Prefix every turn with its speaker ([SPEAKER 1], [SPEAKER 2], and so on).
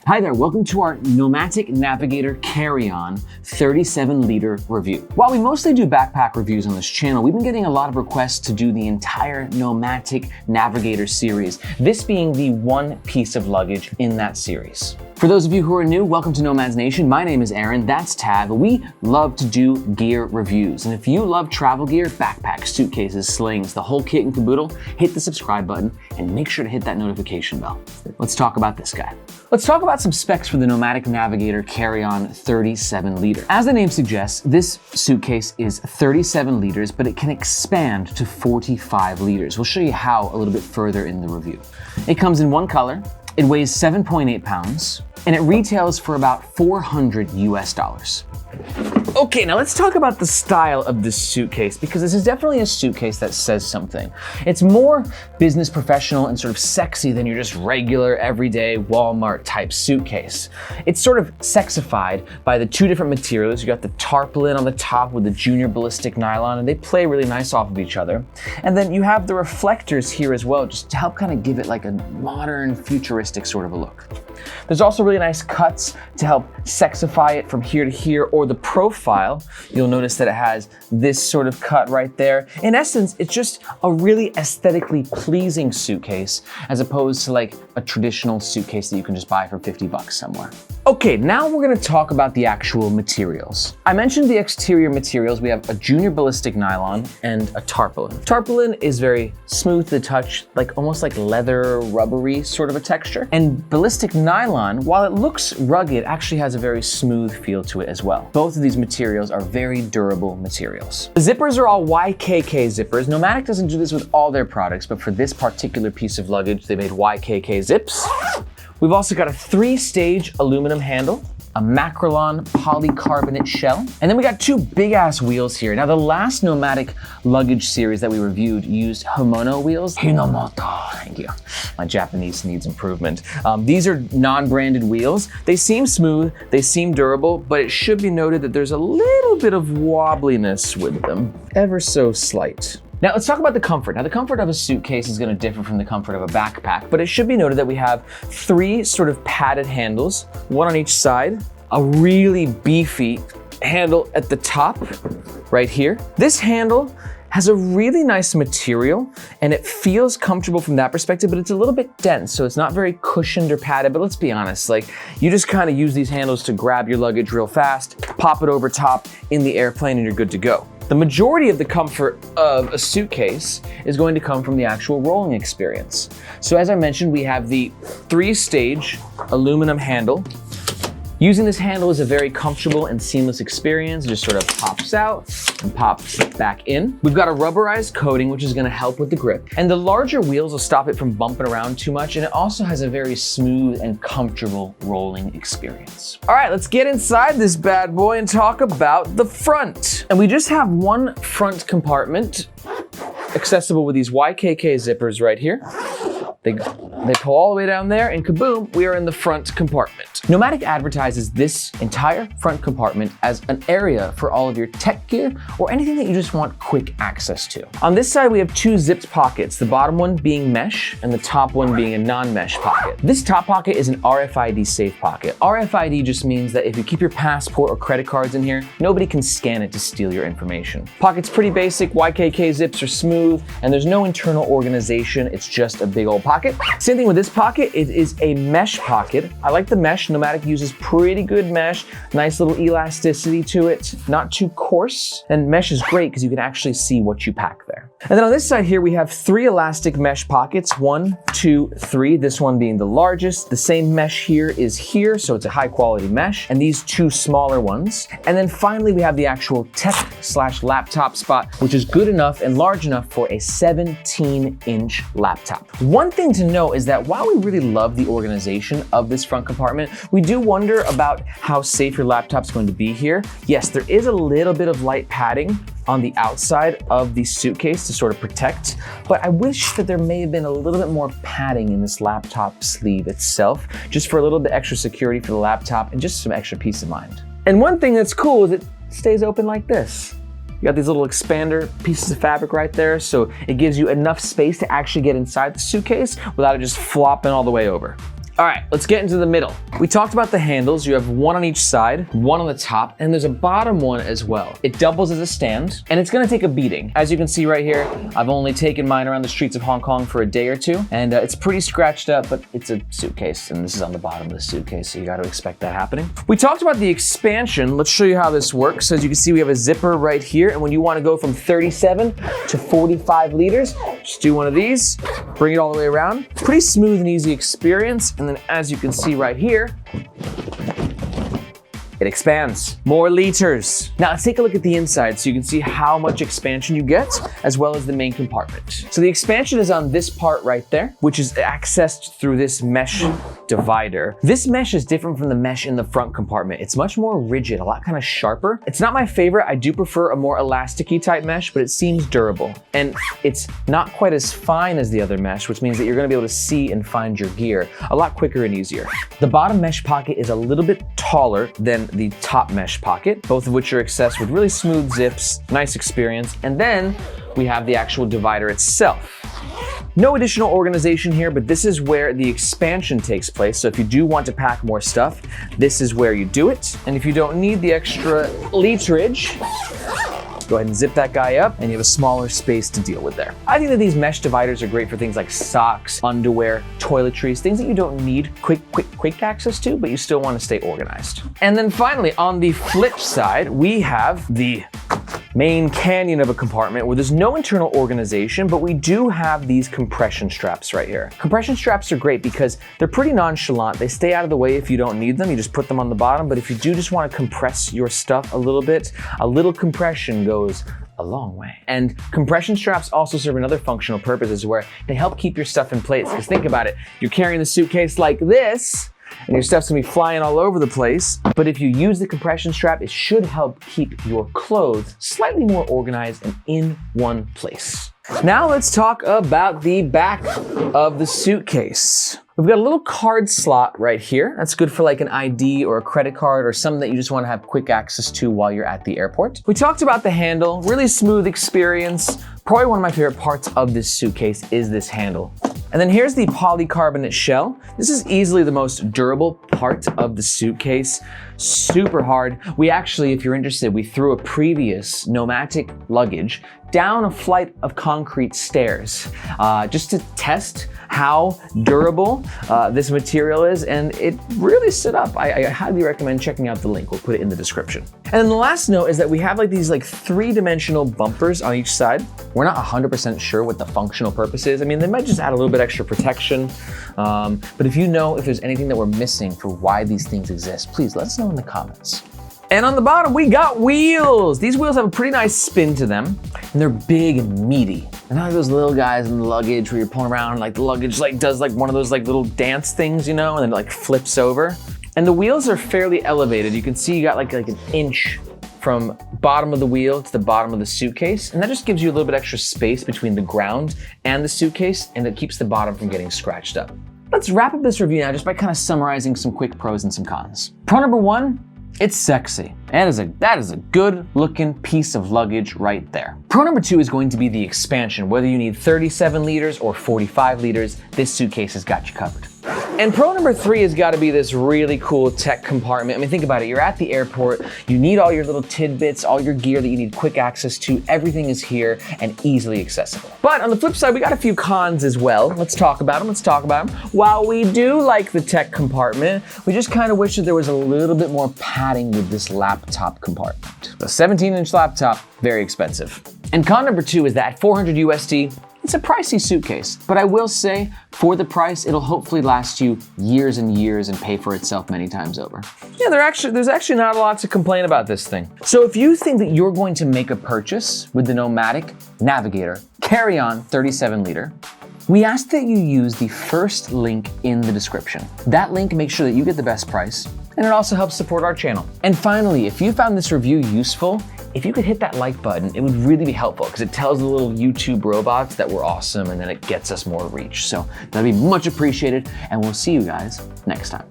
[SPEAKER 1] Hi there, welcome to our Nomatic Navigator Carry On 37-liter review. While we mostly do backpack reviews on this channel, we've been getting a lot of requests to do the entire Nomatic Navigator series, this being the one piece of luggage in that series. For those of you who are new, welcome to Nomads Nation. My name is Aaron, that's Tab. We love to do gear reviews. And if you love travel gear, backpacks, suitcases, slings, the whole kit and caboodle, hit the subscribe button and make sure to hit that notification bell. Let's talk about this guy. Let's talk about some specs for the Nomatic Navigator Carry On 37-liter. As the name suggests, this suitcase is 37 liters, but it can expand to 45 liters. We'll show you how a little bit further in the review. It comes in one color, it weighs 7.8 pounds, and it retails for about $400 US. Okay, now let's talk about the style of this suitcase, because this is definitely a suitcase that says something. It's more business professional and sort of sexy than your just regular, everyday Walmart type suitcase. It's sort of sexified by the two different materials. You got the tarpaulin on the top with the junior ballistic nylon, and they play really nice off of each other. And then you have the reflectors here as well, just to help kind of give it like a modern, futuristic sort of a look. There's also really nice cuts to help sexify it from here to here, or the profile. You'll notice that it has this sort of cut right there. In essence, it's just a really aesthetically pleasing suitcase as opposed to like a traditional suitcase that you can just buy for 50 bucks somewhere. Okay, now we're gonna talk about the actual materials. I mentioned the exterior materials. We have a junior ballistic nylon and a tarpaulin. Tarpaulin is very smooth to the touch, like almost like leather, rubbery sort of a texture. And ballistic nylon, while it looks rugged, actually has a very smooth feel to it as well. Both of these materials are very durable materials. The zippers are all YKK zippers. Nomatic doesn't do this with all their products, but for this particular piece of luggage, they made YKK zips. We've also got a 3-stage aluminum handle, a Macrolon polycarbonate shell, and then we got two big ass wheels here. Now the last Nomatic luggage series that we reviewed used Himono wheels. Hinomoto, thank you. My Japanese needs improvement. These are non-branded wheels. They seem smooth, they seem durable, but it should be noted that there's a little bit of wobbliness with them, ever so slight. Now let's talk about the comfort. Now the comfort of a suitcase is gonna differ from the comfort of a backpack, but it should be noted that we have 3 sort of padded handles, one on each side, a really beefy handle at the top, right here. This handle has a really nice material and it feels comfortable from that perspective, but it's a little bit dense, so it's not very cushioned or padded. But let's be honest, like you just kind of use these handles to grab your luggage real fast, pop it over top in the airplane and you're good to go. The majority of the comfort of a suitcase is going to come from the actual rolling experience. So as I mentioned, we have the 3-stage aluminum handle. Using this handle is a very comfortable and seamless experience. It just sort of pops out and pops back in. We've got a rubberized coating, which is gonna help with the grip. And the larger wheels will stop it from bumping around too much. And it also has a very smooth and comfortable rolling experience. All right, let's get inside this bad boy and talk about the front. And we just have one front compartment accessible with these YKK zippers right here. They pull all the way down there and kaboom, we are in the front compartment. Nomatic advertises this entire front compartment as an area for all of your tech gear or anything that you just want quick access to. On this side, we have 2 zipped pockets, the bottom one being mesh and the top one being a non-mesh pocket. This top pocket is an RFID safe pocket. RFID just means that if you keep your passport or credit cards in here, nobody can scan it to steal your information. Pocket's pretty basic, YKK zips are smooth, and there's no internal organization, it's just a big old pocket. Same thing with this pocket, it is a mesh pocket. I like the mesh, Nomatic uses pretty good mesh, nice little elasticity to it, not too coarse. And mesh is great because you can actually see what you pack there. And then on this side here, we have 3 elastic mesh pockets, 1, 2, 3, this one being the largest. The same mesh here is here, so it's a high quality mesh, and these 2 smaller ones. And then finally, we have the actual tech/laptop spot, which is good enough and large enough for a 17-inch laptop. One thing to know is that while we really love the organization of this front compartment, we do wonder about how safe your laptop's going to be here. Yes, there is a little bit of light padding on the outside of the suitcase to sort of protect, but I wish that there may have been a little bit more padding in this laptop sleeve itself, just for a little bit extra security for the laptop and just some extra peace of mind. And one thing that's cool is it stays open like this. You got these little expander pieces of fabric right there, so it gives you enough space to actually get inside the suitcase without it just flopping all the way over. All right, let's get into the middle. We talked about the handles. You have one on each side, one on the top, and there's a bottom one as well. It doubles as a stand, and it's gonna take a beating. As you can see right here, I've only taken mine around the streets of Hong Kong for a day or two, and it's pretty scratched up, but it's a suitcase, and this is on the bottom of the suitcase, so you gotta expect that happening. We talked about the expansion. Let's show you how this works. So as you can see, we have a zipper right here, and when you wanna go from 37 to 45 liters, just do one of these, bring it all the way around. Pretty smooth and easy experience, and then as you can see right here, it expands. More liters. Now let's take a look at the inside so you can see how much expansion you get, as well as the main compartment. So the expansion is on this part right there, which is accessed through this mesh divider. This mesh is different from the mesh in the front compartment. It's much more rigid, a lot kind of sharper. It's not my favorite. I do prefer a more elasticy type mesh, but it seems durable. And it's not quite as fine as the other mesh, which means that you're gonna be able to see and find your gear a lot quicker and easier. The bottom mesh pocket is a little bit taller than the top mesh pocket, both of which are accessed with really smooth zips, nice experience. And then we have the actual divider itself. No additional organization here, but this is where the expansion takes place. So if you do want to pack more stuff, this is where you do it. And if you don't need the extra literage, go ahead and zip that guy up and you have a smaller space to deal with there. I think that these mesh dividers are great for things like socks, underwear, toiletries, things that you don't need quick access to, but you still want to stay organized. And then finally, on the flip side, we have the main canyon of a compartment where there's no internal organization, but we do have these compression straps right here. Compression straps are great because they're pretty nonchalant. They stay out of the way if you don't need them. You just put them on the bottom, but if you do just want to compress your stuff a little bit, a little compression goes a long way. And compression straps also serve another functional purposes where they help keep your stuff in place. Because think about it, you're carrying the suitcase like this, and your stuff's gonna be flying all over the place. But if you use the compression strap, it should help keep your clothes slightly more organized and in one place. Now let's talk about the back of the suitcase. We've got a little card slot right here. That's good for like an ID or a credit card or something that you just want to have quick access to while you're at the airport. We talked about the handle, really smooth experience. Probably one of my favorite parts of this suitcase is this handle. And then here's the polycarbonate shell. This is easily the most durable part of the suitcase. Super hard. We actually, if you're interested, we threw a previous Nomatic Luggage down a flight of concrete stairs just to test how durable this material is, and it really stood up. I highly recommend checking out the link. We'll put it in the description. And then the last note is that we have like these like three-dimensional bumpers on each side. We're not 100% sure what the functional purpose is. I mean, they might just add a little bit extra protection, but if you know if there's anything that we're missing for why these things exist, please let us know in the comments. And on the bottom, we got wheels. These wheels have a pretty nice spin to them, and they're big and meaty. They're not like those little guys in the luggage where you're pulling around and like the luggage like does like one of those like little dance things, you know, and then it like flips over. And the wheels are fairly elevated. You can see you got like an inch from bottom of the wheel to the bottom of the suitcase, and that just gives you a little bit extra space between the ground and the suitcase, and it keeps the bottom from getting scratched up. Let's wrap up this review now just by kind of summarizing some quick pros and some cons. Pro number one, it's sexy. That is a good looking piece of luggage right there. Pro number two is going to be the expansion. Whether you need 37 liters or 45 liters, this suitcase has got you covered. And pro number three has got to be this really cool tech compartment. I mean, think about it. You're at the airport. You need all your little tidbits, all your gear that you need quick access to. Everything is here and easily accessible. But on the flip side, we got a few cons as well. Let's talk about them. While we do like the tech compartment, we just kind of wish that there was a little bit more padding with this laptop compartment. A 17-inch laptop, very expensive. And con number two is that at 400 USD, it's a pricey suitcase, but I will say for the price, it'll hopefully last you years and years and pay for itself many times over. Yeah, there's actually not a lot to complain about this thing. So if you think that you're going to make a purchase with the Nomatic Navigator Carry On 37 liter, we ask that you use the first link in the description. That link makes sure that you get the best price, and it also helps support our channel. And finally, if you found this review useful, if you could hit that like button, it would really be helpful because it tells the little YouTube robots that we're awesome, and then it gets us more reach. So that'd be much appreciated, and we'll see you guys next time.